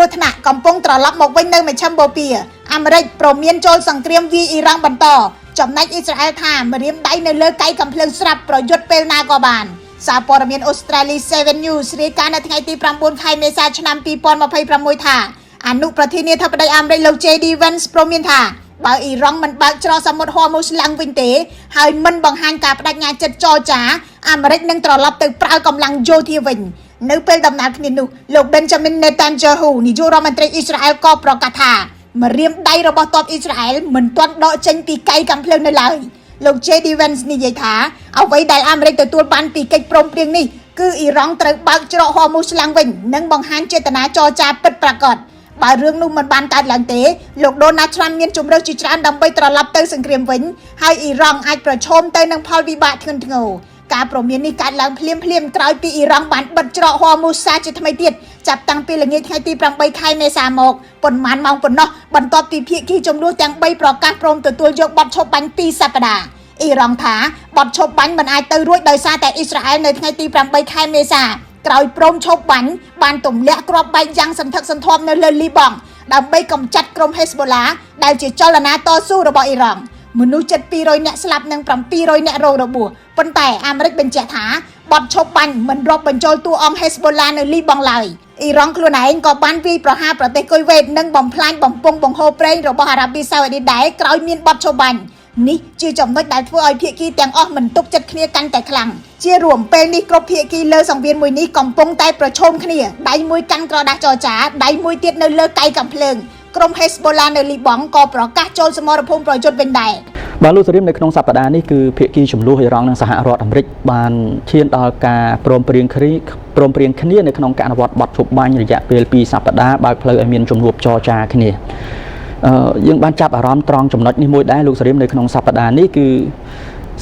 គ្រោះថ្នាក់កំពុងត្រឡប់មកវិញនៅមជ្ឈមបូព៌ាអាមេរិកប្រមានចូលសង្គ្រាមវាយអ៊ីរ៉ង់បន្តចំណែកអ៊ីស្រាអែលថាម្រាមដៃនៅលើកៃកំភ្លើងស្រាប់ប្រយុទ្ធពេលណាក៏បានសារព័ត៌មានអូស្ត្រាលី7 News រាយការណ៍នៅថ្ងៃទី9ខែមេសាឆ្នាំ2026ថាអនុប្រធានាធិបតីអាមេរិកលោក JD Vance ព្រមានថាបើអ៊ីរ៉ង់មិនបើកច្រកសមុទ្រហ័រមូសឡើងវិញទេហើយមិនបង្ហាញការបដិញ្ញាចិត្តចរចាអាមេរិកនឹងត្រឡប់ទៅប្រើកម្លាំងយោធាវិញនៅពេលដំណើរគ្នានោះលោក Benjamin Netanyahu នាយករដ្ឋមន្ត្រីអ៊ីស្រាអែលក៏ប្រកាសថាម្រាមដៃរបស់ទ័ពអ៊ីស្រាអែលមិនទាន់ដកចេញពីកៃកំភ្លើងនៅឡើយលោក JD Vance និយាយថាអ្វីដែលអាមេរិកទទួលបានពីកិច្ចព្រមព្រៀងនេះគឺអ៊ីរ៉ង់ត្រូវបើកច្រកហ័រមូសឡើងវិញនិងបង្ហាញចេតនាចរចាពិតប្រាកដបើរឿងនោះមិនបានកើតឡើងទេលោក Donald Trump មានជំរឿសជាច្រើនដើម្បីត្រឡប់ទៅសង្គ្រាមវិញហើយអ៊ីរ៉ង់អាចប្រឈមទៅនឹងផលវិបាកធ្ងន់ធ្ងរការព្រមាននេះកើតឡើងភ្លាមក្រោយពីអ៊ីរ៉ង់បានបិទច្រកហ័រមូសាជាថ្មីទៀតចាប់តាំងពីល្ងាចថ្ងៃទី8ខែមេសាមកប៉ុន្មានម៉ោងប៉ុណ្ណោះបន្ទាប់ពីភាគីចំនួនទាំង3ប្រកាសព្រមទទួលយកបទឈប់បាញ់2សប្តាហ៍អ៊ីរ៉ង់ថាបទឈប់បាញ់មិនអាចទៅរួចដោយសារតែអ៊ីស្រាអែលនៅថ្ងៃទី8ខែមេសាក្រោយព្រមឈប់បាញ់បានទម្លាក់គ្រាប់បែកយ៉ាងសន្ធឹកសន្ធាប់នៅលើលីបង់ដើម្បីកម្ចាត់ក្រុមហេសបូឡាដែលជាចលនាតស៊ូរបស់អ៊ីរ៉ង់មនុស្សជិត200នាក់ស្លាប់និង700នាក់រងរបួសប៉ុន្តែអាមេរិកបញ្ជាក់ថាបទឈប់បាញ់មិនរាប់បញ្ចូលតួអង្គហេសបូឡានៅលីបង់ឡើយអ៊ីរ៉ង់ខ្លួនឯងក៏បានវាយប្រហារប្រទេសគុយវ៉េតនិងបំផ្លាញបំពង់បង្ហូរប្រេងរបស់អារ៉ាប៊ីសាអូឌីដែរក្រោយមានបទឈប់បាញ់នេះជាចំណុចដែលធ្វើឲ្យភាគីទាំងអស់មិនទុកចិត្តគ្នាកាន់តែខ្លាំងជារួមពេលនេះគ្រប់ភាគីលើសង្វៀនមួយនេះកំពុងតែប្រឈមគ្នាដៃមួយកាន់ក្រដាសចរចាដៃមួយទៀតនៅលើកៃកំភ្លើងក្រុមហេសបូឡានៅលីបង់ក៏ប្រកាសចូលសមរភូមិប្រយុទ្ធវិញដែរបាទលោកសេរីនៅក្នុងសប្តាហ៍នេះគឺភាគីចំនួនអ៊ីរ៉ង់និងសហរដ្ឋអាមេរិកបានឈានដល់ការព្រមព្រៀងគ្នានៅក្នុងការអនុវត្តបទឈប់បាញ់រយៈពេល2សប្តាហ៍បើកផ្លូវឲ្យមានជំនួបចរចាគ្នាយើងបានចាប់អារម្មណ៍ត្រង់ចំណុចនេះមួយដែរលោកសេរីនៅក្នុងសប្តាហ៍នេះគឺ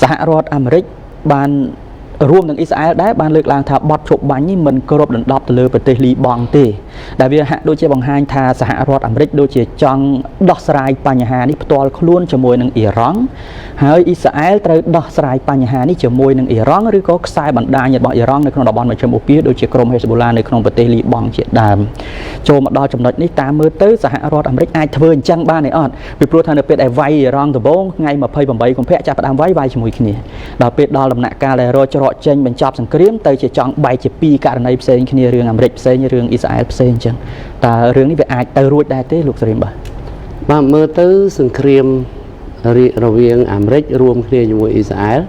សហរដ្ឋអាមេរិកបានរួមនឹងអ៊ីស្រាអែលដែរបានលើកឡើងថាបទឈប់បាញ់នេះមិនគ្របដណ្ដប់ទៅលើប្រទេសលីបង់ទេដែលវាហាក់ដូចជាបង្ហាញថាសហរដ្ឋអាមេរិកដូចជាចង់ដោះស្រាយបញ្ហានេះផ្ទាល់ខ្លួនជាមួយនឹងអ៊ីរ៉ង់ហើយអ៊ីស្រាអែលត្រូវដោះស្រាយបញ្ហានេះជាមួយនឹងអ៊ីរ៉ង់ឬក៏ខ្សែបណ្ដាញរបស់អ៊ីរ៉ង់នៅក្នុងតំបន់មជ្ឈមបូព៌ាដូចជាក្រុមហេសបូឡានៅក្នុងប្រទេសលីបង់ជាដើមចូលមកដល់ចំណុចនេះតាមមើលទៅសហរដ្ឋអាមេរិកអាចធ្វើអញ្ចឹងបានទេអត់ពីព្រោះថានៅពេលដែលវាយអ៊ីរ៉ង់ដំបូងថ្ងៃ28កុម្ភៈចាប់ផ្ដើមវាយជាមួយគ្នាដល់ពេលដល់ដំណាក់កាលដែលរកច្រកចេញបញ្ចប់សង្គ្រាមទៅជាចង់បែកជាពីរករណីផ្សេងគ្នារឿងអាមេរិកផ្សេងរឿងអ៊ីស្រាអែលផ្សេងអញ្ចឹងតើរឿងនេះវាអាចទៅរួចដែរទេលោកសេរីបាទមើលទៅសង្គ្រាមរវាងអាមេរិករួមគ្នាជាមួយអ៊ីស្រាអែល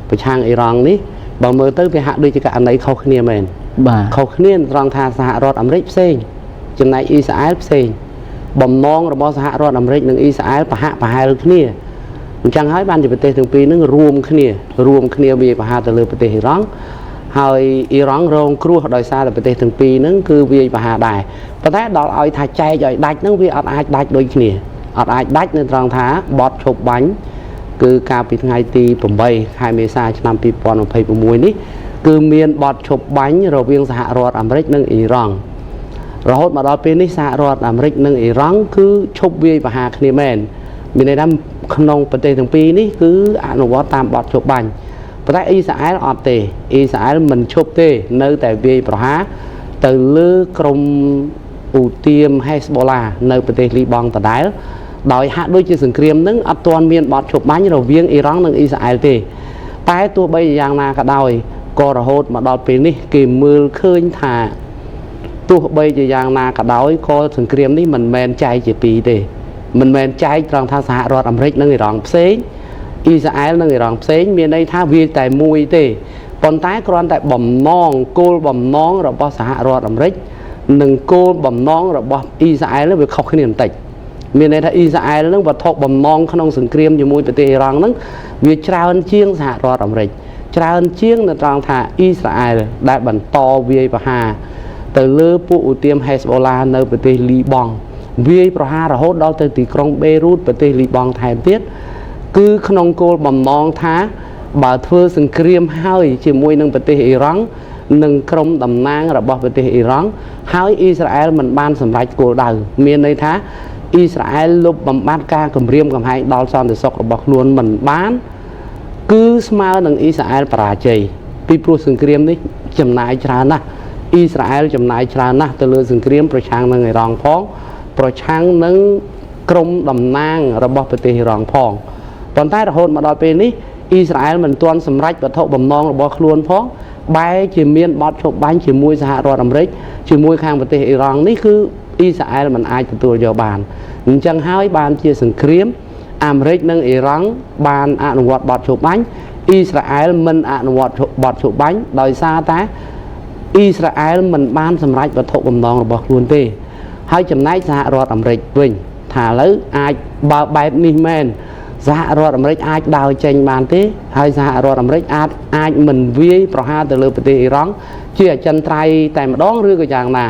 ប្រឆាំងអ៊ីរ៉ង់នេះបើមើលទៅវាហាក់ដូចជាករណីខុសគ្នាមែនបាទខុសគ្នាត្រង់ថាសហរដ្ឋអាមេរិកផ្សេងចំណែកអ៊ីស្រាអែលផ្សេងបំណងរបស់សហរដ្ឋអាមេរិកនិងអ៊ីស្រាអែលប្រហាក់ប្រហែលគ្នាអញ្ចឹងហើយបានជាប្រទេសទាំងពីរនឹងរួមគ្នាវាប្រហារទៅលើប្រទេសអ៊ីរ៉ង់ហើយអ៊ីរ៉ង់រងគ្រោះដោយសារតែប្រទេសទាំងពីរហ្នឹងគឺវាប្រហារដែរប៉ុន្តែដល់ឲ្យថាចែកឲ្យដាច់ហ្នឹងវាអត់អាចដាច់ដូចគ្នាអត់អាចដាច់នៅត្រង់ថាបទឈប់បាញ់គឺកាលពីថ្ងៃទី8ខែមេសាឆ្នាំ2026នេះគឺមានបទឈប់បាញ់រវាងសហរដ្ឋអាមេរិកនិងអ៊ីរ៉ង់រហូតមកដល់ពេលនេះសហរដ្ឋអាមេរិកនិងអ៊ីរ៉ង់គឺឈប់វាយប្រហារគ្នាមែនមានន័យថាក្នុងប្រទេសទាំងពីរនេះគឺអនុវត្តតាមបទឈប់បាញ់ប៉ុន្តែអ៊ីស្រាអែលអត់ទេអ៊ីស្រាអែលមិនឈប់ទេនៅតែវាយប្រហារទៅលើក្រុមឧទាមហេសបូឡានៅប្រទេសលីបង់ដដែលដោយហាក់ដូចជាសង្គ្រាមនឹងអត់ទាន់មានបទឈប់បាញ់រវាងអ៊ីរ៉ង់និងអ៊ីស្រាអែលទេតែទោះបីយ៉ាងណាក៏ដោយក៏រហូតមកដល់ពេលនេះគេមើលឃើញថាទោះបីជាយ៉ាងណាក៏ដោយក៏សង្គ្រាមនេះមិនមែនចែកជាពីរទេមិនមែនចែកត្រង់ថាសហរដ្ឋអាមេរិកនិងអ៊ីរ៉ង់ផ្សេងអ៊ីស្រាអែលនិងអ៊ីរ៉ង់ផ្សេងមានន័យថាវាតែមួយទេប៉ុន្តែគ្រាន់តែបំណងគោលបំណងរបស់សហរដ្ឋអាមេរិកនិងគោលបំណងរបស់អ៊ីស្រាអែលវាខុសគ្នាបន្តិចមានន័យថាអ៊ីស្រាអែលនឹងវត្ថុបំណងក្នុងសង្គ្រាមជាមួយប្រទេសអ៊ីរ៉ង់នឹងវាច្រើនជាងសហរដ្ឋអាមេរិកច្រើនជាងនៅត្រង់ថាអ៊ីស្រាអែលដែលបន្តវាយប្រហារទៅលើពួកឧទាមហេសបូឡានៅប្រទេសលីបង់វាយប្រហាររហូតដល់ទៅទីក្រុងបេរូតប្រទេសលីបង់ថែមទៀតគឺក្នុងគោលបំណងថាបើធ្វើសង្គ្រាមហើយជាមួយនឹងប្រទេសអ៊ីរ៉ង់និងក្រុមតំណាងរបស់ប្រទេសអ៊ីរ៉ង់ហើយអ៊ីស្រាអែលមិនបានសម្រេចគោលដៅមានន័យថាអ៊ីស្រាអែលលុបបំបាត់ការគំរាមកំហែងដល់សន្តិសុខរបស់ខ្លួនមិនបានគឺស្មើនឹងអ៊ីស្រាអែលបរាជ័យពីព្រោះសង្គ្រាមនេះចំណាយច្រើនណាស់ អ៊ីស្រាអែលចំណាយច្រើនណាស់ទៅលើសង្គ្រាមប្រឆាំងនឹងអ៊ីរ៉ង់ផងប្រឆាំងនឹងក្រុមតំណាងរបស់ប្រទេសអ៊ីរ៉ង់ផងប៉ុន្តែរហូតមកដល់ពេលនេះអ៊ីស្រាអែលមិនទាន់សម្រេចវត្ថុបំណងរបស់ខ្លួនផងបែរជាមានបទឈប់បាញ់ជាមួយសហរដ្ឋអាមេរិកជាមួយខាងប្រទេសអ៊ីរ៉ង់នេះគឺអ៊ីស្រាអែលមិនអាចទទួលយកបានអញ្ចឹងហើយបានជាសង្គ្រាមអាមេរិកនិងអ៊ីរ៉ង់បានអនុវត្តបទឈប់បាញ់អ៊ីស្រាអែលមិនអនុវត្តបទឈប់បាញ់ដោយសារតែអ៊ីស្រាអែលមិនបានសម្រេចវត្ថុបំណងរបស់ខ្លួនទេហើយចំណែកសហរដ្ឋអាមេរិកវិញថាឥឡូវអាចបើបែបនេះមែនសហរដ្ឋអាមេរិកអាចដើរចេញបានទេហើយសហរដ្ឋអាមេរិកអាចមិនវាយប្រហារទៅលើប្រទេសអ៊ីរ៉ង់ជាអចិន្ត្រៃយ៍តែម្ដងឬក៏យ៉ាងណា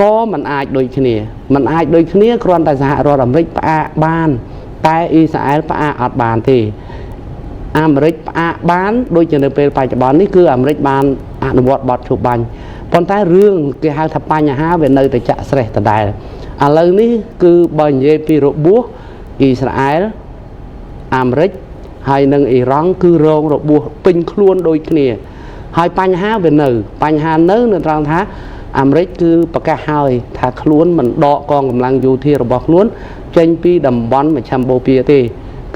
ក៏មិនអាចដូចគ្នាគ្រាន់តែសហរដ្ឋអាមេរិកផ្អាកបានតែអ៊ីស្រាអែលផ្អាកអត់បានទេអាមេរិកផ្អាកបានដូចជានៅពេលបច្ចុប្បន្ននេះគឺអាមេរិកបានអនុវត្តបទឈប់បាញ់ប៉ុន្តែរឿងគេហៅថាបញ្ហាវានៅតែចាក់ស្រេះដដែលឥឡូវនេះគឺបើនិយាយពីរបួសអ៊ីស្រាអែលអាមេរិកហើយនិងអ៊ីរ៉ង់គឺរងរបួសពេញខ្លួនដូចគ្នាហើយបញ្ហាវានៅត្រង់ថាអាមេរិកគឺប្រកាសហើយថាខ្លួនមិនដកកងកម្លាំងយោធារបស់ខ្លួនចេញពីតំបន់មជ្ឈមបូព៌ាទេ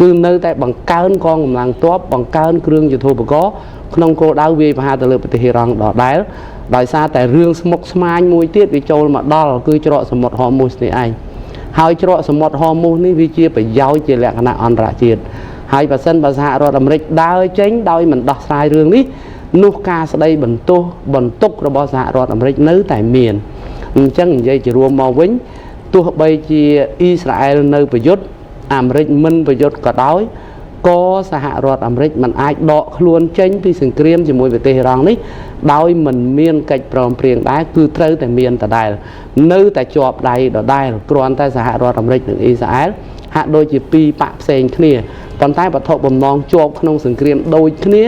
គឺនៅតែបង្កើនកងកម្លាំងទ័ពបង្កើនគ្រឿងយុទ្ធោបករណ៍ក្នុងគោលដៅវាយប្រហារទៅលើប្រទេសអ៊ីរ៉ង់ដដែលដោយសារតែរឿងស្មុគស្មាញមួយទៀតវាចូលមកដល់គឺច្រកសមុទ្រហូមូសនេះឯងហើយច្រកសមុទ្រហូមូសនេះវាជាប្រយោជន៍ជាលក្ខណៈអន្តរជាតិហើយបើសិនបើសហរដ្ឋអាមេរិកដើរចេញដោយមិនដោះស្រាយរឿងនេះនោះការស្ដីបន្ទុករបស់សហរដ្ឋអាមេរិកនៅតែមានអញ្ចឹងនិយាយជារួមមកវិញទោះបីជាអ៊ីស្រាអែលនៅប្រយុទ្ធអាមេរិកមិនប្រយុទ្ធក៏ដោយក៏សហរដ្ឋអាមេរិកមិនអាចដកខ្លួនចេញពីសង្គ្រាមជាមួយប្រទេសអ៊ីរ៉ង់នេះដោយមិនមានកិច្ចព្រមព្រៀងដែរគឺត្រូវតែមានដដែលនៅតែជាប់ដៃដដែលគ្រាន់តែសហរដ្ឋអាមេរិកនិងអ៊ីស្រាអែលហាក់ដូចជាពីរបកផ្សេងគ្នាប៉ុន្តែវត្ថុបំណងជាប់ក្នុងសង្គ្រាមដូចគ្នា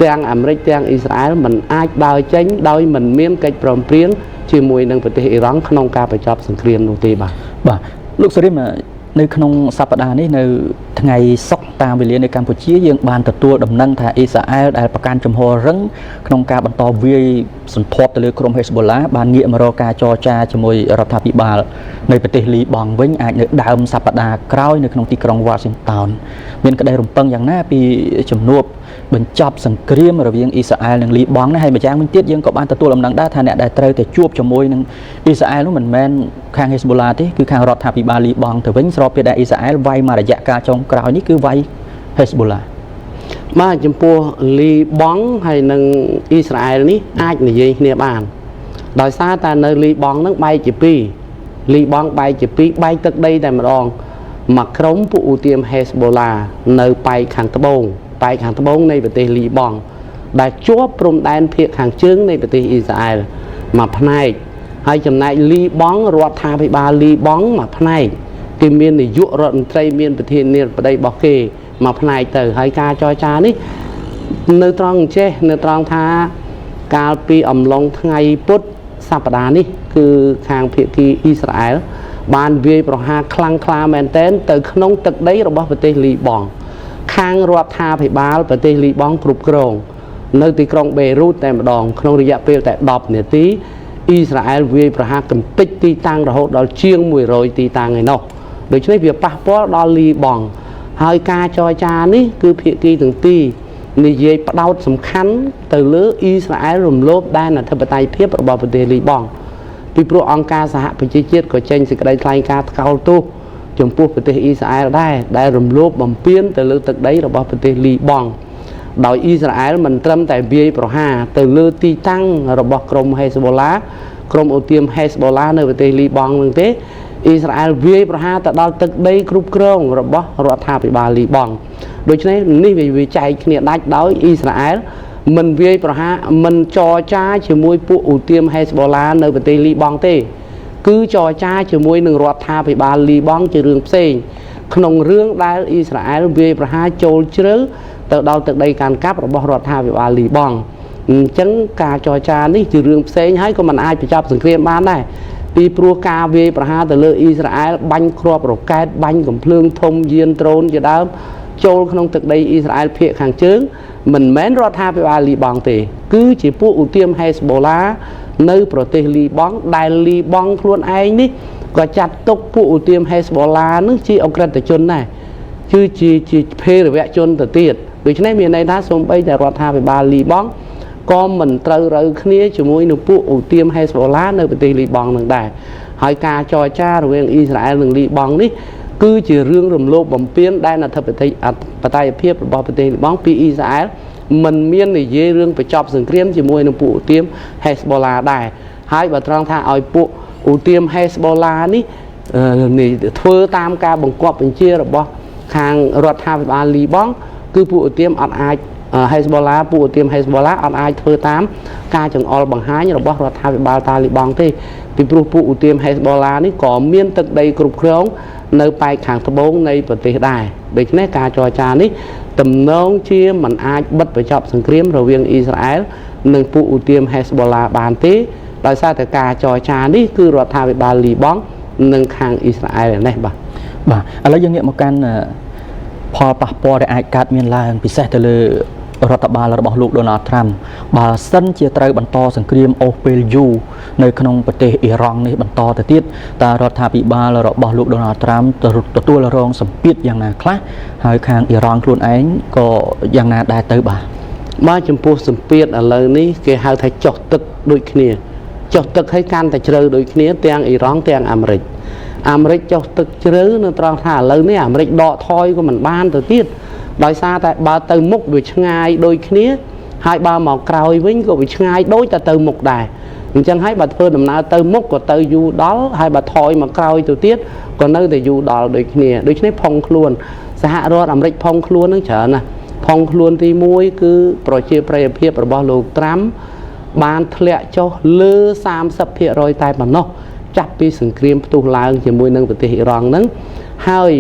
ទាំងអាមេរិកទាំងអ៊ីស្រាអែលមិនអាចដើរចេញដោយមិនមានកិច្ចព្រមព្រៀងជាមួយនឹងប្រទេសអ៊ីរ៉ង់ក្នុងការបញ្ចប់សង្គ្រាមនោះទេបាទលោកសេរីមនៅក្នុងសប្តាហ៍នេះនៅថ្ងៃសុក្រតាមវេលានៅកម្ពុជាយើងបានទទួលដំណឹងថាអ៊ីស្រាអែលដែលប្រកាន់ជំហររឹងក្នុងការបន្តវាយសន្ធាប់ទៅលើក្រុមហេសបូឡាបានងាកមករកការចរចាជាមួយរដ្ឋាភិបាលនៃប្រទេសលីបង់វិញអាចនៅដើមសប្តាហ៍ក្រោយនៅក្នុងទីក្រុង Washington មានក្តីរំពឹងយ៉ាងណាពីជំនួបបញ្ចប់សង្គ្រាមរវាងអ៊ីស្រាអែលនិងលីបង់នេះហើយម្យ៉ាងវិញទៀតយើងក៏បានទទួលដំណឹងដែរថាអ្នកដែលត្រូវតែជួបជាមួយនឹងអ៊ីស្រាអែលនោះមិនមែនខាងហេសបូឡាទេគឺខាងរដ្ឋាភិបាលលីបង់ទៅវិញស្របពេលដែលអ៊ីស្រាអែលវាយមករយៈកាលចុងក្រោយនេះគឺវាយហេសបូឡាបាទចំពោះលីបង់ហើយនិងអ៊ីស្រាអែលនេះអាចនិយាយគ្នាបានដោយសារតែនៅលីបង់នឹងបែកជាពីរលីបង់បែកជាពីរបែកទឹកដីតែម្ដងមកក្រុមពួកឧទាមហេសបូឡានៅប៉ែកខាងត្បូងនៃប្រទេសលីបង់ដែលជាប់ព្រំដែនភាគខាងជើងនៃប្រទេសអ៊ីស្រាអែលមួយផ្នែកហើយចំណែកលីបង់រដ្ឋាភិបាលលីបង់មួយផ្នែកគេមាននាយករដ្ឋមន្ត្រីមានប្រធានាធិបតីរបស់គេមួយផ្នែកទៅហើយការចរចានេះនៅត្រង់ថាកាលពីអំឡុងថ្ងៃពុធសប្តាហ៍នេះគឺខាងភាគីអ៊ីស្រាអែលបានវាយប្រហារខ្លាំងក្លាមែនទែនទៅក្នុងទឹកដីរបស់ប្រទេសលីបង់ខាងរដ្ឋាភិបាលប្រទេសលីបង់គ្រប់គ្រងនៅទីក្រុងបេរូតតែម្ដងក្នុងរយៈពេលតែ10នាទីអ៊ីស្រាអែលវាយប្រហារកំទេចទីតាំងរហូតដល់ជាង100ទីតាំងឯណោះដូច្នេះវាប៉ះពាល់ដល់លីបង់ហើយការចរចានេះគឺភាគីទាំងពីរនិយាយផ្ដោតសំខាន់ទៅលើអ៊ីស្រាអែលរំលោភដែនអធិបតេយ្យភាពរបស់ប្រទេសលីបង់ពីព្រោះអង្គការសហប្រជាជាតិក៏ចេញសេចក្តីថ្លែងការណ៍ថ្កោលទោសចំពោះប្រទេសអ៊ីស្រាអែលដែរដែលរំលោភបំពានទៅលើទឹកដីរបស់ប្រទេសលីបង់ដោយអ៊ីស្រាអែលមិនត្រឹមតែវាយប្រហារទៅលើទីតាំងរបស់ក្រុមហេសបូឡាក្រុមឧទាមហេសបូឡានៅប្រទេសលីបង់នឹងទេអ៊ីស្រាអែលវាយប្រហារទៅដល់ទឹកដីគ្រប់គ្រងរបស់រដ្ឋាភិបាលលីបង់ដូច្នេះនេះវាចែកគ្នាដាច់ដោយអ៊ីស្រាអែលមិនវាយប្រហារមិនចរចាជាមួយពួកឧទាមហេសបូឡានៅប្រទេសលីបង់ទេគឺចរចាជាមួយនឹងរដ្ឋាភិបាលលីបង់ជារឿងផ្សេងក្នុងរឿងដែលអ៊ីស្រាអែលវាយប្រហារចូលជ្រៅទៅដល់ទឹកដីកាន់កាប់របស់រដ្ឋាភិបាលលីបង់អញ្ចឹងការចរចានេះជារឿងផ្សេងហើយក៏មិនអាចបញ្ចប់សង្គ្រាមបានដែរពីព្រោះការវាយប្រហារទៅលើអ៊ីស្រាអែលបាញ់គ្រាប់រ៉ុកែតបាញ់កំភ្លើងធំយានដ្រូនជាដើមចូលក្នុងទឹកដីអ៊ីស្រាអែលភាគខាងជើងមិនមែនរដ្ឋាភិបាលលីបង់ទេគឺជាពួកឧទាមហេសបូឡា nơiប្រទេសលីបង់ដែលលីបង់ខ្លួនឯងនេះក៏ចាត់ទុកពួកឧទាមហេសបូឡានឹងជាអក្រិតជនដែរគឺជាភេរវជនទៅទៀតដូច្នេះមានន័យថាសូម្បីតែរដ្ឋាភិបាលលីបង់ក៏មិនត្រូវរើគ្នាជាមួយនឹងពួកឧទាមហេសបូឡានៅប្រទេសលីបង់នឹងដែរហើយការចរចារវាងអ៊ីស្រាអែលនិងលីបង់នេះគឺជារឿងរំលោភបំពានដែនអធិបតេយ្យភាពរបស់ប្រទេសលីបង់ពីអ៊ីស្រាអែលមិនមាននិយាយរឿងបញ្ចប់សង្គ្រាមជាមួយនឹងពួកឧទាមហេសបូឡាដែរហើយបើត្រង់ថាឲ្យពួកឧទាមហេសបូឡានេះធ្វើតាមការបង្គាប់បញ្ជារបស់ខាងរដ្ឋាភិបាលលីបង់គឺពួកឧទាមអត់អាចហេសបូឡាពួកឧទាមហេសបូឡាអត់អាចធ្វើតាមការចង្អុលបង្ហាញរបស់រដ្ឋាភិបាលតាលីបង់ទេពីព្រោះពួកឧទាមហេសបូឡានេះក៏មានទឹកដីគ្រប់គ្រងនៅប៉ែកខាងត្បូងនៃប្រទេសដែរដូច្នេះការចរចានេះទំនងជាមិនអាចបិទបញ្ចប់សង្គ្រាមរវាងអ៊ីស្រាអែលនិងពួកឧទាមហេសបូឡាបានទេដោយសារតែការចរចានេះគឺរដ្ឋាភិបាលលីបង់និងខាងអ៊ីស្រាអែលនេះបាទឥឡូវយើងងាកមកកាន់ផលប៉ះពាល់ដែលអាចកើតមានឡើងពិសេសទៅលើរដ្ឋបាលរបស់លោកដូណាល់ត្រាំបើសិនជាត្រូវបន្តសង្គ្រាមអូសពេលយូរនៅក្នុងប្រទេសអ៊ីរ៉ង់នេះបន្តទៅទៀតតើរដ្ឋាភិបាលរបស់លោកដូណាល់ត្រាំទទួលរងសម្ពាធយ៉ាងណាខ្លះហើយខាងអ៊ីរ៉ង់ខ្លួនឯងក៏យ៉ាងណាដែរទៅបាទចំពោះសម្ពាធឥឡូវនេះគេហៅថាចុះទឹកដូចគ្នាចុះទឹកឲ្យកាន់តែជ្រៅដូចគ្នាទាំងអ៊ីរ៉ង់ទាំងអាមេរិកចុះទឹកជ្រៅនៅត្រង់ថាឥឡូវនេះអាមេរិកដកថយក៏មិនបានទៅទៀតដោយសារតែបើទៅមុខវាឆ្ងាយដូចគ្នាហើយបើមកក្រោយវិញក៏វាឆ្ងាយដូចតែទៅមុខដែរអញ្ចឹងហើយបើធ្វើដំណើរទៅមុខក៏ទៅយូរដល់ហើយបើថយមកក្រោយទៅទៀតក៏នៅតែយូរដល់ដូចគ្នាដូច្នេះផុងខ្លួនសហរដ្ឋអាមេរិកផុងខ្លួននឹងច្រើនណាស់ផុងខ្លួនទី1គឺប្រជាប្រិយភាពរបស់លោកត្រាំបានធ្លាក់ចុះលើ 30% តែប៉ុណ្ណោះចាប់ពីសង្គ្រាមផ្ទុះឡើងជាមួយនឹងប្រទេសអ៊ីរ៉ង់ហ្នឹងហើយ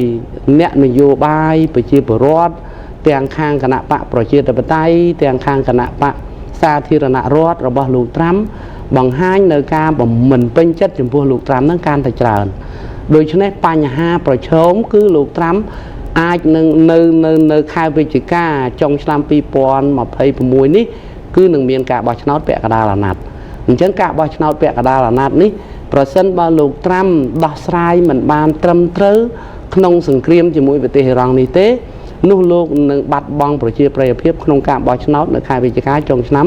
អ្នកនយោបាយប្រជាពលរដ្ឋទាំងខាងគណៈបកប្រជាធិបតេយ្យទាំងខាងគណៈបកសាធារណរដ្ឋរបស់លោកត្រាំបង្ហាញនៅការមិនពេញចិត្តចំពោះលោកត្រាំហ្នឹងកាន់តែច្រើនដូច្នេះបញ្ហាប្រឈមគឺលោកត្រាំអាចនឹងនៅខែវិច្ឆិកាចុងឆ្នាំ2026នេះគឺនឹងមានការបោះឆ្នោតពាក់កណ្ដាលអាណត្តិអញ្ចឹងការបោះឆ្នោតពាក់កណ្ដាលអាណត្តិនេះប្រសិនបើលោកត្រាំដោះស្រាយមិនបានត្រឹមត្រូវក្នុងសង្គ្រាមជាមួយប្រទេសអ៊ីរ៉ង់នេះទេនោះលោកនឹងបាត់បង់ប្រជាប្រិយភាពក្នុងការបោះឆ្នោតនៅខែវិច្ឆិកាចុងឆ្នាំ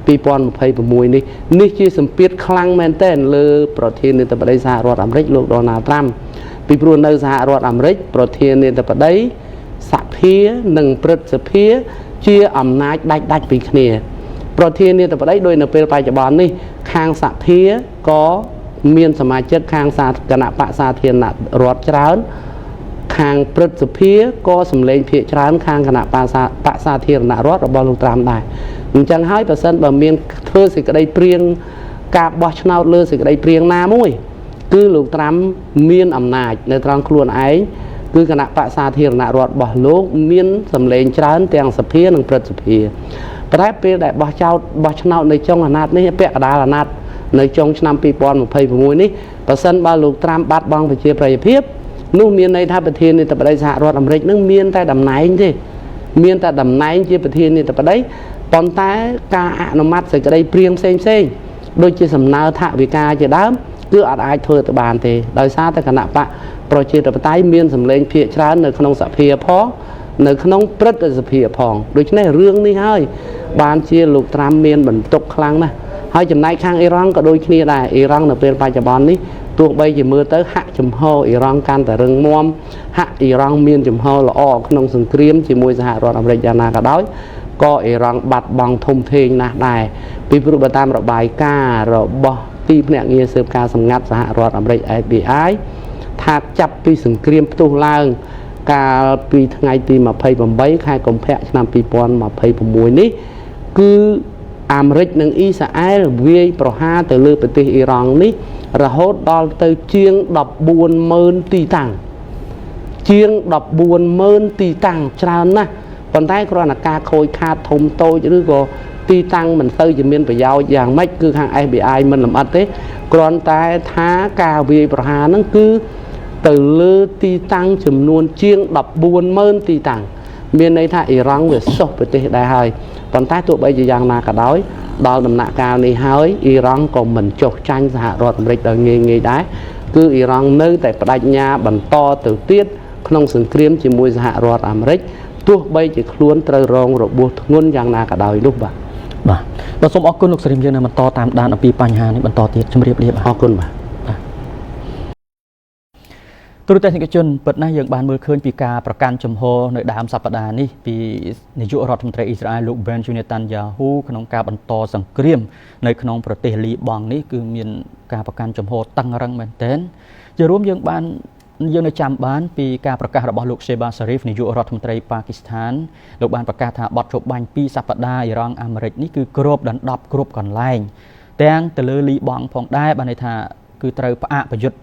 2026នេះជាសម្ពាធខ្លាំងមែនទែនលើប្រធានាធិបតីសហរដ្ឋអាមេរិកលោកដូណាល់ត្រាំពីព្រោះនៅសហរដ្ឋអាមេរិកប្រធានាធិបតីសភានិងព្រឹទ្ធសភាជាអំណាចដាច់ពីគ្នាប្រធានាធិបតីដោយនៅពេលបច្ចុប្បន្ននេះខាងសភាក៏មានសមាជិកខាងគណៈបកសាធារណរដ្ឋច្រើនខាងព្រឹទ្ធសភាក៏សម្លេងភាគច្រើនខាងគណៈបកសាធារណរដ្ឋរបស់លោកត្រាំដែរអញ្ចឹងហើយបើសិនបើមានធ្វើសេចក្តីព្រៀងការបោះឆ្នោតលើសេចក្តីព្រៀងណាមួយគឺលោកត្រាំមានអំណាចនៅត្រង់ខ្លួនឯងគឺគណៈបកសាធារណរដ្ឋរបស់លោកមានសម្លេងច្រើនទាំងសភានិងព្រឹទ្ធសភាតែពេលដែលបោះឆ្នោតនៅចុងអាណត្តិនេះពាក់កណ្ដាលអាណត្តិនៅចុងឆ្នាំ2026នេះបើសិនបើលោកត្រាំបាត់បង់ប្រជាប្រិយភាពនោះមានន័យថាប្រធានាធិបតីសហរដ្ឋអាមេរិកនឹងមានតែតំណែងទេមានតែតំណែងជាប្រធានាធិបតីប៉ុន្តែការអនុម័តសេចក្តីព្រៀងផ្សេងដូចជាសំណើថវិកាជាដើមគឺអត់អាចធ្វើទៅបានទេដោយសារតែគណៈបកប្រជាធិបតេយ្យមានសម្លេងភាគច្រើននៅក្នុងសភាផងនៅក្នុងព្រឹទ្ធសភាផងដូច្នេះរឿងនេះហើយបានជាលោកត្រាំមានបន្ទុកខ្លាំងណាស់ហើយចំណែកខាងអ៊ីរ៉ង់ក៏ដូចគ្នាដែរអ៊ីរ៉ង់នៅពេលបច្ចុប្បន្ននេះទោះបីជាមើលទៅហាក់ចំហអ៊ីរ៉ង់កាន់តែរឹងមាំហាក់អ៊ីរ៉ង់មានចំហល្អក្នុងសង្គ្រាមជាមួយសហរដ្ឋអាមេរិកយ៉ាងណាក៏ដោយក៏អ៊ីរ៉ង់បាត់បង់ធំធេងណាស់ដែរពីព្រោះបើតាមរបាយការណ៍របស់ទីភ្នាក់ងារស៊ើបការសម្ងាត់សហរដ្ឋអាមេរិក FBI ថាចាប់ពីសង្គ្រាមផ្ទុះឡើងកាលពីថ្ងៃទី28ខែកុម្ភៈឆ្នាំ2026នេះគឺអាមេរិកនិងអ៊ីស្រាអែលវាយប្រហារទៅលើប្រទេសអ៊ីរ៉ង់នេះរហូតដល់ទៅជាង 14,000 ទីតាំងជាង 14,000 ទីតាំងច្រើនណាស់ប៉ុន្តែគ្រាន់តែការខូចខាតធំតូចឬក៏ទីតាំងមិនសូវជាមានប្រយោជន៍យ៉ាងម៉េចគឺខាង FBI មិនលម្អិតទេគ្រាន់តែថាការវាយប្រហារហ្នឹងគឺទៅលើទីតាំងចំនួនជាង 14,000 ទីតាំងមានន័យថាអ៊ីរ៉ង់វាសុះប្រទេសដែរហើយប៉ុន្តែទោះបីជាយ៉ាងណាក៏ដោយ ដល់ដំណាក់កាលនេះហើយអ៊ីរ៉ង់ក៏មិនចុះចាញ់សហរដ្ឋអាមេរិកដោយងាយៗដែរគឺអ៊ីរ៉ង់នៅតែបដិញ្ញាបន្តទៅទៀតក្នុងសង្គ្រាមជាមួយសហរដ្ឋអាមេរិកទោះបីជាខ្លួនត្រូវរងរបួសធ្ងន់យ៉ាងណាក៏ដោយនោះបាទបាទសូមអរគុណលោកស្រីយើងនៅបន្តតាមដានអំពីបញ្ហានេះបន្តទៀតជម្រាបលាបាទអរគុណបាទទូរទស្សនិកជនពិតណាស់យើងបានមើលឃើញពីការប្រកាន់ជំហរនៅដើមសប្តាហ៍នេះពីនាយករដ្ឋមន្ត្រីអ៊ីស្រាអែលលោក Benjamin Netanyahu ក្នុងការបន្តសង្គ្រាមនៅក្នុងប្រទេសលីបង់នេះគឺមានការប្រកាន់ជំហរតឹងរ៉ឹងមែនទែនជារួមយើងនៅចាំបានពីការប្រកាសរបស់លោក Shehbaz Sharif នាយករដ្ឋមន្ត្រីប៉ាគីស្ថានលោកបានប្រកាសថាបទជបាញ់ពីសប្តាហ៍អ៊ីរ៉ង់អាមេរិកនេះគឺគ្របដណ្ដប់គ្រប់កន្លែងទាំងទៅលើលីបង់ផងដែរបានន័យថាគឺត្រូវផ្អាកប្រយុទ្ធ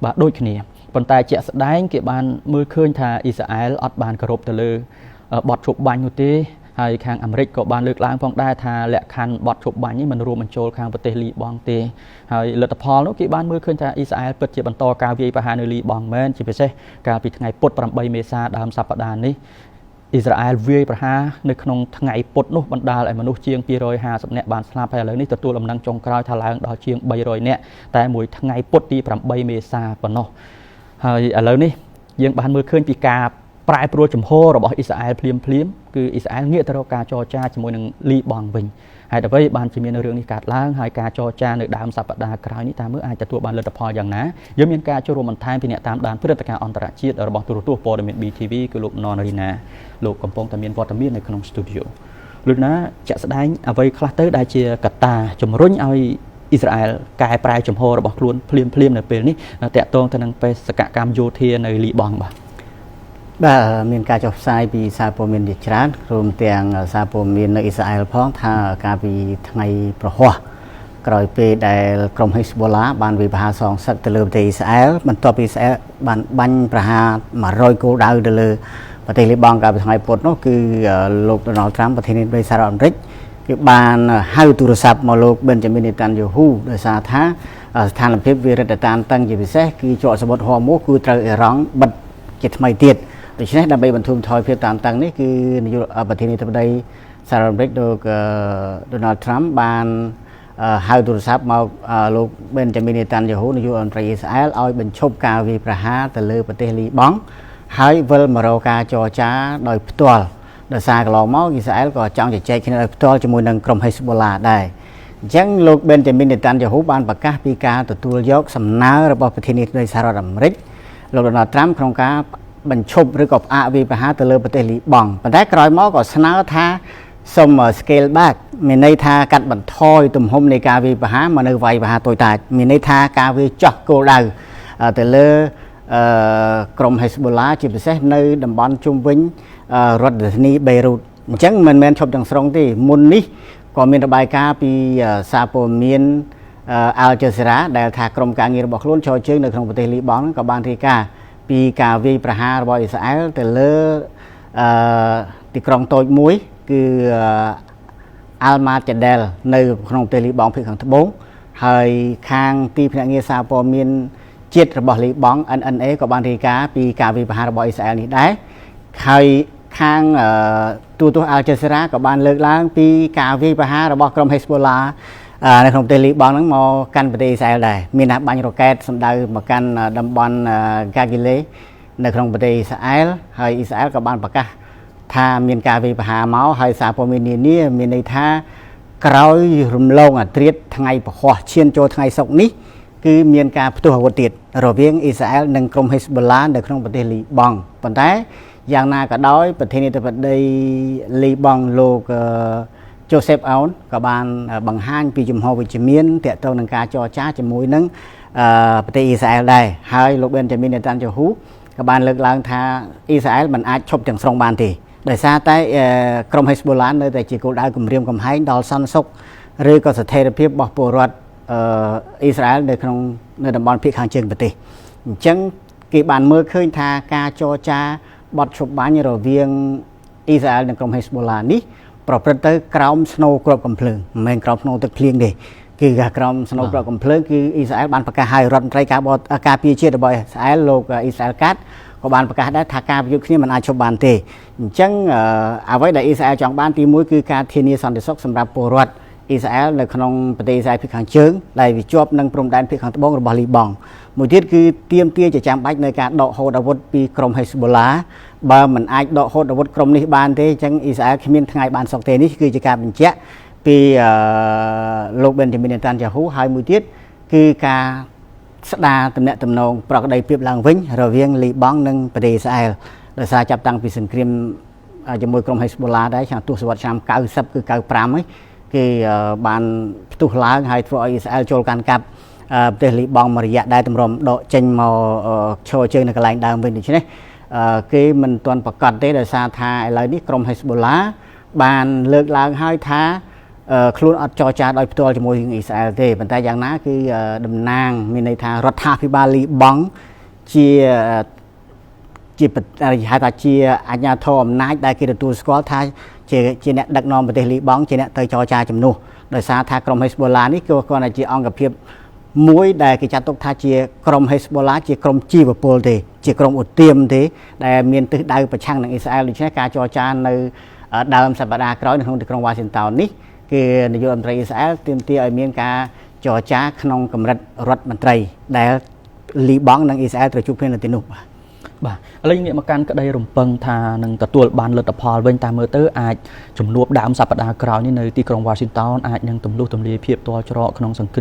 បាទដូចគ្នាប៉ុន្តែជាក់ស្ដែងគេបានមើលឃើញថាអ៊ីស្រាអែលអត់បានគោរពទៅលើបទជបាញ់នោះទេហើយខាងអាមេរិកក៏បានលើកឡើងផងដែរថាលក្ខខណ្ឌបទជបាញ់នេះមិនរួមបញ្ចូលខាងប្រទេសលីបង់ទេហើយលទ្ធផលនោះគេបានមើលឃើញថាអ៊ីស្រាអែលពិតជាបន្តការវាយប្រហារនៅលីបង់មែនជាពិសេសកាលពីថ្ងៃពុធ8មេសាដើមសប្តាហ៍នេះអ៊ីស្រាអែលវាយប្រហារនៅក្នុងថ្ងៃពុធនោះបណ្ដាលឲ្យមនុស្សជាង250នាក់បានស្លាប់ហើយឥឡូវនេះទទួលដំណឹងចុងក្រោយថាឡើងដល់ជាង300នាក់តែមួយថ្ងៃពុធទី8មេសាប៉ុណ្ណោះហើយឥឡូវនេះយើងបានមើលឃើញពីការប្រែប្រួលចំហរបស់អ៊ីស្រាអែលភ្លាមគឺអ៊ីស្រាអែលងាកទៅរកការចរចាជាមួយនឹងលីបង់វិញហើយអ្វីបានជាមានរឿងនេះកើតឡើងហើយការចរចានៅដើមសប្តាហ៍ក្រោយនេះតើមើលអាចទទួលបានលទ្ធផលយ៉ាងណាយើងមានការចូលរួមបន្ថែមពីអ្នកតាមដានព្រឹត្តិការណ៍អន្តរជាតិរបស់ទូរទស្សន៍ព័ត៌មាន BTV គឺលោកណនរីណាលោកកំពុងតែមានវត្តមាននៅក្នុង studio លោកណាជាក់ស្ដែងអ្វីខ្លះទៅដែលជាកត្តាជំរុញឲ្យអ៊ីស្រាអែលកែប្រែចំហរបស់ខ្លួនភ្លាមនៅពេលនេះតាក់ទងទៅនឹងបេសកកម្មយោធានៅលីបង់បាទមានការចុះផ្សាយពីសារព័ត៌មានជាច្រើនរួមទាំងសារព័ត៌មាននៅអ៊ីស្រាអែលផងថាកាលពីថ្ងៃប្រហ័សក្រោយពេលដែលក្រុម Hezbollah បានវាយប្រហារសងសឹកទៅលើប្រទេសអ៊ីស្រាអែលបន្ទាប់ពីអ៊ីស្រាអែលបានបាញ់ប្រហារ100គោលដៅទៅលើប្រទេសលីបង់កាលពីថ្ងៃពុធនោះគឺលោក Donald Trump ប្រធានាធិបតីសហរដ្ឋអាមេរិកគឺបានហៅទូរស័ព្ទមកលោក Benjamin Netanyahu ដោយសារថាស្ថានភាពវារឹតតានតឹងជាពិសេសគឺជាប់សមុទ្រហ័រមូសគឺត្រូវអ៊ីរ៉ង់បិទជាថ្មីទៀតដូច្នេះដើម្បីបន្ធូរបន្ថយភាពតានតឹងនេះគឺនាយកប្រធានាធិបតីសហរដ្ឋអាមេរិកលោក Donald Trump បានហៅទូរស័ព្ទមកលោក Benjamin Netanyahu នាយករដ្ឋមន្ត្រីអ៊ីស្រាអែលឲ្យបញ្ឈប់ការវាយប្រហារទៅលើប្រទេសលីបង់ហើយវិលមករកការចរចាដោយផ្ទាល់ដោយសារកន្លងមកអ៊ីស្រាអែលក៏ចង់ជជែកគ្នាដោយផ្ទាល់ជាមួយនឹងក្រុម Hezbollah ដែរអញ្ចឹងលោក Benjamin Netanyahu បានប្រកាសពីការទទួលយកសំណើរបស់ប្រធានាធិបតីសហរដ្ឋអាមេរិកលោក Donald Trump ក្នុងការបញ្ឈប់ឬក៏ផ្អាកវាយប្រហារទៅលើប្រទេសលីបង់ប៉ុន្តែក្រោយមកក៏ស្នើថាសូម scale back មានន័យថាកាត់បន្ថយទំហំនៃការវាយប្រហារមកនៅវាយប្រហារតូចតាចមានន័យថាការវាយចោះគោលដៅទៅលើក្រុម Hezbollah ជាពិសេសនៅតំបន់ជុំវិញរដ្ឋធានីបេរុតអញ្ចឹងមិនមែនឈប់ទាំងស្រុងទេមុននេះក៏មានរបាយការណ៍ពីសារព័ត៌មានAl Jazeera ដែលថាក្រុមការងាររបស់ខ្លួនចូលជើងនៅក្នុងប្រទេសលីបង់ក៏បានរាយការណ៍ពីការវាយប្រហាររបស់អ៊ីស្រាអែលទៅលើទីក្រុងតូចមួយគឺ Al-Majadel នៅក្នុងប្រទេសលីបង់ភាគខាងត្បូងហើយខាងទីភ្នាក់ងារសារព័ត៌មានជាតិរបស់លីបង់ NNA ក៏បានរាយការណ៍ពីការវាយប្រហាររបស់អ៊ីស្រាអែលនេះដែរហើយខាងទូរទស្សន៍ Al Jazeera ក៏បានលើកឡើងពីការវាយប្រហាររបស់ក្រុម Hezbollah នៅក្នុងប្រទេសលីបង់ហ្នឹងមកកាន់ប្រទេសអ៊ីស្រាអែលដែរមានបាញ់រ៉ុកែតសម្ដៅមកកាន់តំបន់ Galilee នៅក្នុងប្រទេសអ៊ីស្រាអែលហើយអ៊ីស្រាអែលក៏បានប្រកាសថាមានការវាយប្រហារមកហើយសារព័ត៌មាននានាមានន័យថាក្រោយរំលងអាត្រៀតថ្ងៃពហុឈានចូលថ្ងៃសុក្រនេះគឺមានការផ្ទុះអាវុធទៀតរវាងអ៊ីស្រាអែលនិងក្រុម Hezbollah នៅក្នុងប្រទេសលីបង់ប៉ុន្តែយ៉ាងណាក៏ដោយប្រធានាធិបតីលីបង់លោក Joseph Aoun ក៏បានបង្ហាញពីជំហរវិជ្ជមានទាក់ទងនឹងការចរចាជាមួយនឹងប្រទេសអ៊ីស្រាអែលដែរហើយលោក Benjamin Netanyahu ក៏បានលើកឡើងថាអ៊ីស្រាអែលមិនអាចឈប់ទាំងស្រុងបានទេដោយសារតែក្រុម Hezbollah នៅតែជាគោលដៅគម្រាមកំហែងដល់សន្តិសុខឬក៏ស្ថិរភាពរបស់ពលរដ្ឋអ៊ីស្រាអែលនៅតំបន់ភាគខាងជើងប្រទេសអញ្ចឹងគេបានមើលឃើញថាការចរចាបទឈប់បាញ់រវាងអ៊ីស្រាអែលនិងក្រុម Hezbollah នេះប្រព្រឹត្តទៅក្រោមស្នូគ្រាប់កំភ្លើងមិនមែនក្រោមស្នូទឹកភ្លៀងទេគឺក្រោមស្នូគ្រាប់កំភ្លើងគឺអ៊ីស្រាអែលបានប្រកាសឲ្យរដ្ឋមន្ត្រីការពារជាតិរបស់អ៊ីស្រាអែលលោកអ៊ីស្រាអែលកាត់ក៏បានប្រកាសដែរថាការប្រយុទ្ធគ្នាមិនអាចឈប់បានទេអញ្ចឹងអ្វីដែលអ៊ីស្រាអែលចង់បានទី1គឺការធានាសន្តិសុខសម្រាប់ពលរដ្ឋ អ៊ីស្រាអែលនៅក្នុងប្រទេសអ៊ីស្រាអែលភាគខាងជើងដែលវាជាប់នឹងព្រំដែនភាគខាងត្បូងរបស់លីបង់មួយទៀតគឺទាមទារជាចាំបាច់នៅការដកហូតអាវុធពីក្រុមហេស្បូឡាបើមិនអាចដកហូតអាវុធក្រុមនេះបានទេអញ្ចឹងអ៊ីស្រាអែលគ្មានថ្ងៃបានសុខទេនេះគឺជាការបញ្ជាក់ពីលោកបេនយ៉ាមីន នេតានយ៉ាហ៊ូហើយមួយទៀតគឺការស្ដារទំនាក់ទំនងប្រក្តីភាពឡើងវិញរវាងលីបង់និងប្រទេសអ៊ីស្រាអែលដោយសារចាប់តាំងពីសង្គ្រាមជាមួយក្រុមហេស្បូឡាដែរឆ្នាំទសវត្សរ៍ឆ្នាំ90គឺ95ហ្នឹងគេបានផ្ទុះឡើងហើយធ្វើឲ្យអ៊ីស្រាអែលចូលកាន់កាប់ប្រទេសលីបង់មួយរយៈដែលទម្រាំដកចេញមកឈរជើងនៅកន្លែងដើមវិញដូច្នេះគេមិនទាន់ប្រកាសទេដោយសារថាឥឡូវនេះក្រុមហេស្បូឡាបានលើកឡើងហើយថាខ្លួនអត់ចរចាដោយផ្ទាល់ជាមួយនឹងអ៊ីស្រាអែលទេប៉ុន្តែយ៉ាងណាគឺតំណាងមានន័យថារដ្ឋាភិបាលលីបង់ជាហៅថាជាអាជ្ញាធរអំណាចដែលគេទទួលស្គាល់ថាជាអ្នកដឹកនាំប្រទេសលីបង់ជាអ្នកទៅចរចាជំនួសដោយសារថាក្រុមហេស្បូឡានេះគឺគាត់តែជាអង្គភាពមួយដែលគេចាត់ទុកថាជាក្រុមហេស្បូឡាជាក្រុមជីវពលទេជាក្រុមឧទាមទេដែលមានទិសដៅប្រឆាំងនឹងអ៊ីស្រាអែលដូច្នេះការចរចានៅដើមសប្តាហ៍ក្រោយនៅក្នុងទីក្រុងវ៉ាស៊ីនតោននេះគឺនាយករដ្ឋមន្ត្រីអ៊ីស្រាអែលទាមទារឲ្យមានការចរចាក្នុងកម្រិតរដ្ឋមន្ត្រីដែលលីបង់និងអ៊ីស្រាអែលត្រូវជួបគ្នានៅទីនោះបាទឥឡូវងាកមកកាន់ក្តីរំពឹងថានឹងទទួលបានលទ្ធផលវិញតាមមើលទៅអាចជំនួបដើមសប្តាហ៍ក្រោយនេះនៅទីក្រុងវ៉ាស៊ីនតោនអាចនឹងទម្លុះទម្លាយភាពទាល់ច្រកក្នុងសង្គ្រាម